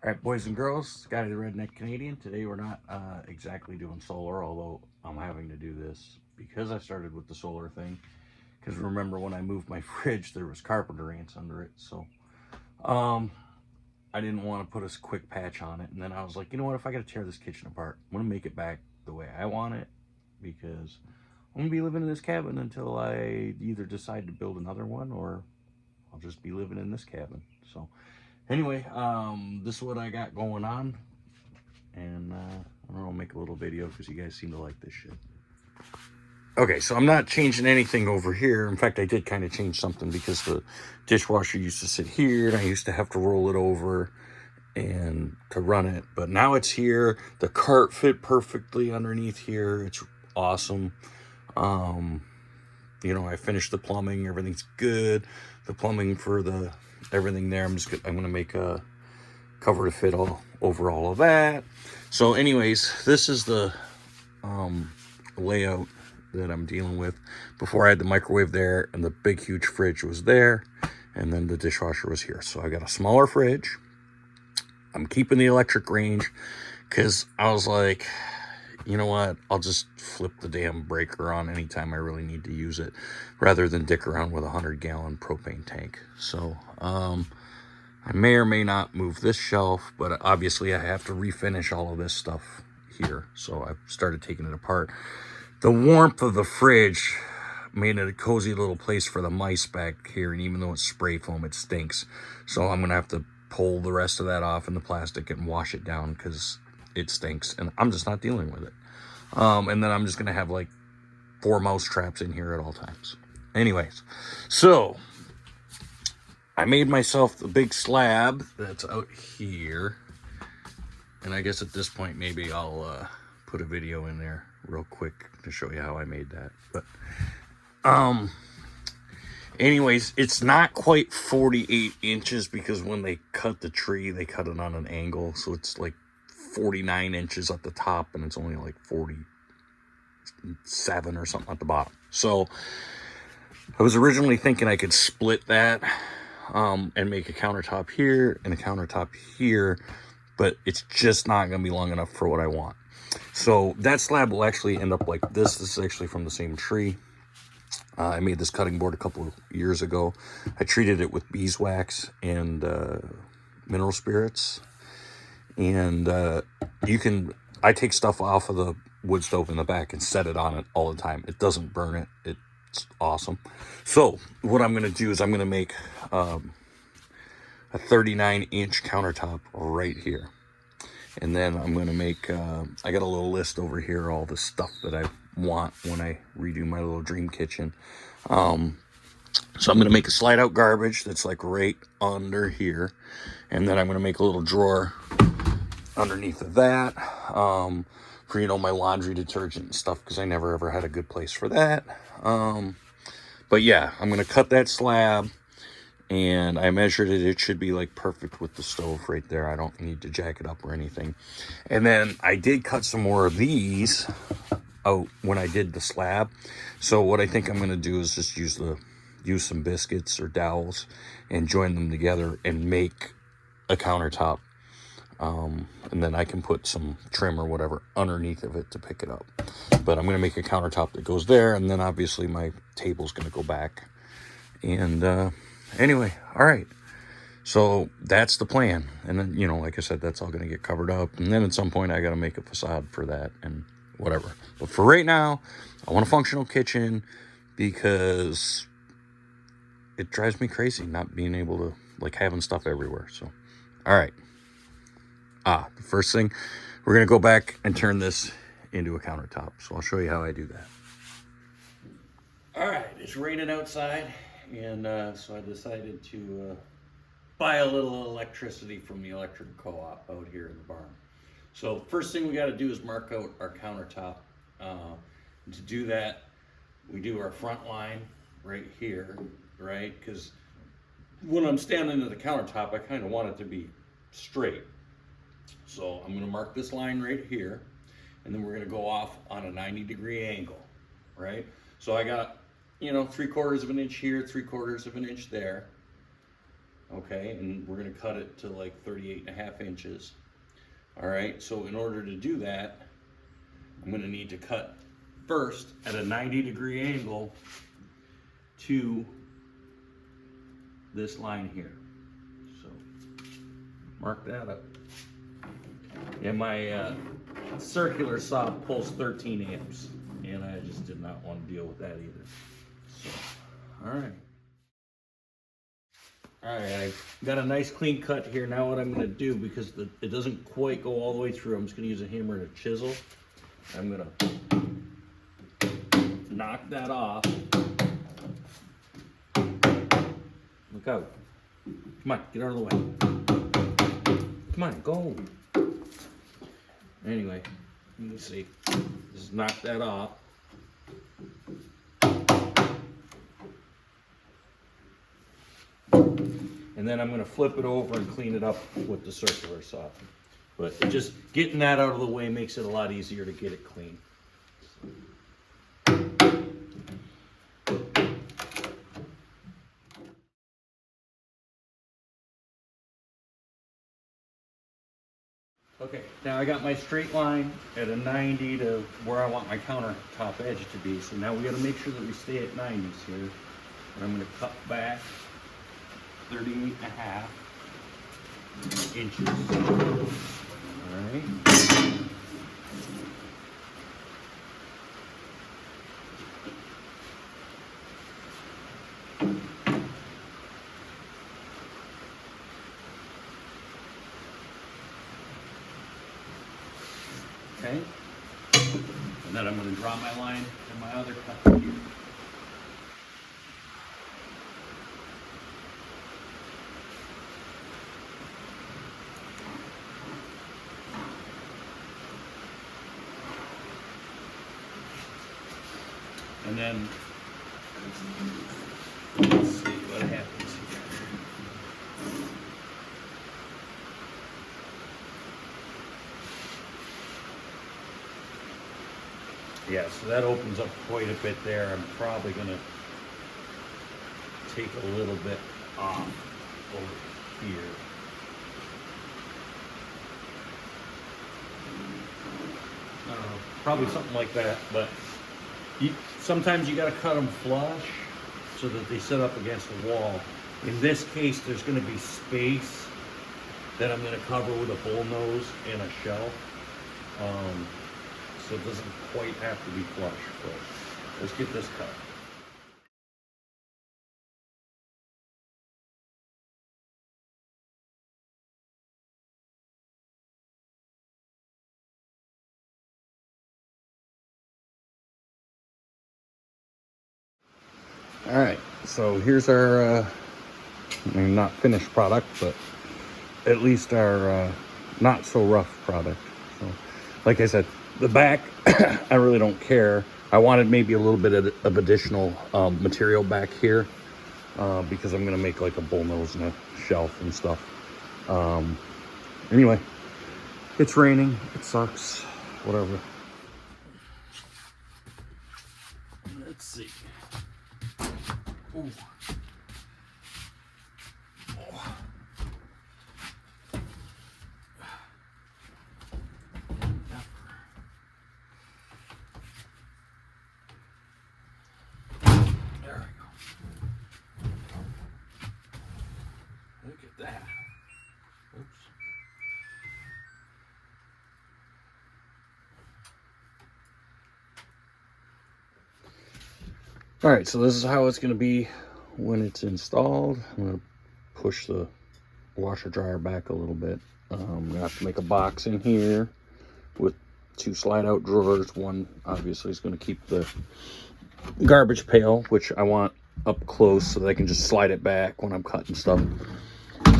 All right, boys and girls, Scotty the Redneck Canadian. Today we're not exactly doing solar, although I'm having to do this because I started with the solar thing. Because remember when I moved my fridge, there was carpenter ants under it, so um, I didn't want to put a quick patch on it. And then I was like, you know what? If I got to tear this kitchen apart, I'm gonna make it back the way I want it because I'm gonna be living in this cabin until I either decide to build another one or I'll just be living in this cabin. So anyway, this is what I got going on, and I don't know, I'll make a little video because you guys seem to like this shit. Okay, so I'm not changing anything over here. In fact, I did kind of change something because the dishwasher used to sit here, and I used to have to roll it over and to run it. But now it's here. The cart fit perfectly underneath here. It's awesome. You know, I finished the plumbing. Everything's good. The plumbing for the everything there. I'm gonna make a cover to fit all over all of that. So anyways, this is the layout that I'm dealing with. Before I had the microwave there and the big huge fridge was there, and then the dishwasher was here. So I got a smaller fridge. I'm keeping the electric range because I was like, you know what, I'll just flip the damn breaker on anytime I really need to use it rather than dick around with a 100-gallon propane tank. So I may or may not move this shelf, but obviously I have to refinish all of this stuff here. So I've started taking it apart. The warmth of the fridge made it a cozy little place for the mice back here, and even though it's spray foam, it stinks. So I'm gonna have to pull the rest of that off in the plastic and wash it down because it stinks, and I'm just not dealing with it. And then I'm just gonna have like 4 mouse traps in here at all times. Anyways, so I made myself the big slab that's out here, and I guess at this point maybe I'll put a video in there real quick to show you how I made that. But anyways, it's not quite 48 inches because when they cut the tree, they cut it on an angle, so it's like 49 inches at the top, and it's only like 47 or something at the bottom. So I was originally thinking I could split that and make a countertop here and a countertop here, but it's just not going to be long enough for what I want. So that slab will actually end up like this. This is actually from the same tree. I made this cutting board a couple of years ago. I treated it with beeswax and mineral spirits. And I take stuff off of the wood stove in the back and set it on it all the time. It doesn't burn it. It's awesome. So what I'm going to do is I'm going to make a 39-inch countertop right here. And then I'm going to make, I got a little list over here, all the stuff that I want when I redo my little dream kitchen. So I'm going to make a slide out garbage that's like right under here. And then I'm going to make a little drawer underneath of that for, you know, my laundry detergent and stuff, because I never ever had a good place for that. But yeah, I'm going to cut that slab. And I measured it. It should be like perfect with the stove right there. I don't need to jack it up or anything. And then I did cut some more of these out when I did the slab. So what I think I'm going to do is just use some biscuits or dowels and join them together and make a countertop. And then I can put some trim or whatever underneath of it to pick it up. But I'm going to make a countertop that goes there. And then obviously my table's going to go back. And anyway, all right. So that's the plan. And then, you know, like I said, that's all going to get covered up. And then at some point I got to make a facade for that and whatever. But for right now, I want a functional kitchen because it drives me crazy not being able to, like, having stuff everywhere. So, all right. The first thing, we're going to go back and turn this into a countertop. So I'll show you how I do that. All right, it's raining outside. And so I decided to buy a little electricity from the electric co-op out here in the barn. So first thing we got to do is mark out our countertop. To do that, we do our front line right here, right? Because when I'm standing at the countertop, I kind of want it to be straight. So I'm going to mark this line right here, and then we're going to go off on a 90-degree angle, right? So I got, you know, 3/4 of an inch here, 3/4 of an inch there. okay, and we're gonna cut it to like 38.5 inches. All right, so in order to do that, I'm gonna need to cut first at a 90-degree angle to this line here. So mark that up. And my circular saw pulls 13 amps, and I just did not want to deal with that either. So, all right. All right, I've got a nice clean cut here. Now what I'm gonna do, because it doesn't quite go all the way through, I'm just gonna use a hammer and a chisel. I'm gonna knock that off. Look out. Come on, get out of the way. Come on, go. Anyway, let me see. Just knock that off. And then I'm going to flip it over and clean it up with the circular saw. But just getting that out of the way makes it a lot easier to get it clean. Okay, now I got my straight line at a 90 to where I want my countertop edge to be. So now we got to make sure that we stay at 90s here. And I'm going to cut back 38.5 inches. All right. Okay. And then I'm going to draw my line in my other cut here. And then, let's see what happens here. Yeah, so that opens up quite a bit there. I'm probably going to take a little bit off over here. Probably something like that, but sometimes you got to cut them flush so that they sit up against the wall. In this case, there's going to be space that I'm going to cover with a bull nose and a shelf. So it doesn't quite have to be flush, but let's get this cut. All right, so here's our, not finished product, but at least our not so rough product. So, like I said, the back, I really don't care. I wanted maybe a little bit of additional material back here because I'm gonna make like a bullnose and a shelf and stuff. Anyway, it's raining, it sucks, whatever. Let's see. Ooh. Oh. There we go. Look at that. Oops. All right, so this is how it's going to be when it's installed. I'm going to push the washer dryer back a little bit. I'm going to have to make a box in here with 2 slide out drawers. One obviously is going to keep the garbage pail, which I want up close so that I can just slide it back when I'm cutting stuff.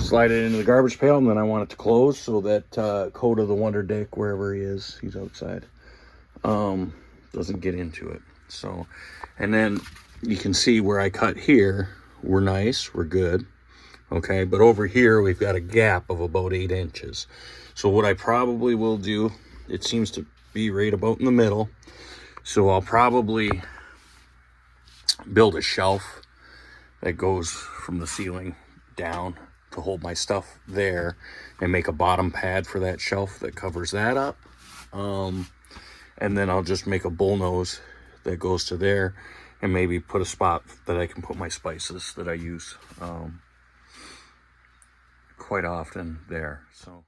Slide it into the garbage pail, and then I want it to close so that Coda the Wonder Dick, wherever he is, he's outside, doesn't get into it. So, and then you can see where I cut here, we're nice, we're good, okay? But over here, we've got a gap of about 8 inches. So what I probably will do, it seems to be right about in the middle, so I'll probably build a shelf that goes from the ceiling down to hold my stuff there and make a bottom pad for that shelf that covers that up. And then I'll just make a bull nose that goes to there, and maybe put a spot that I can put my spices that I use quite often there. So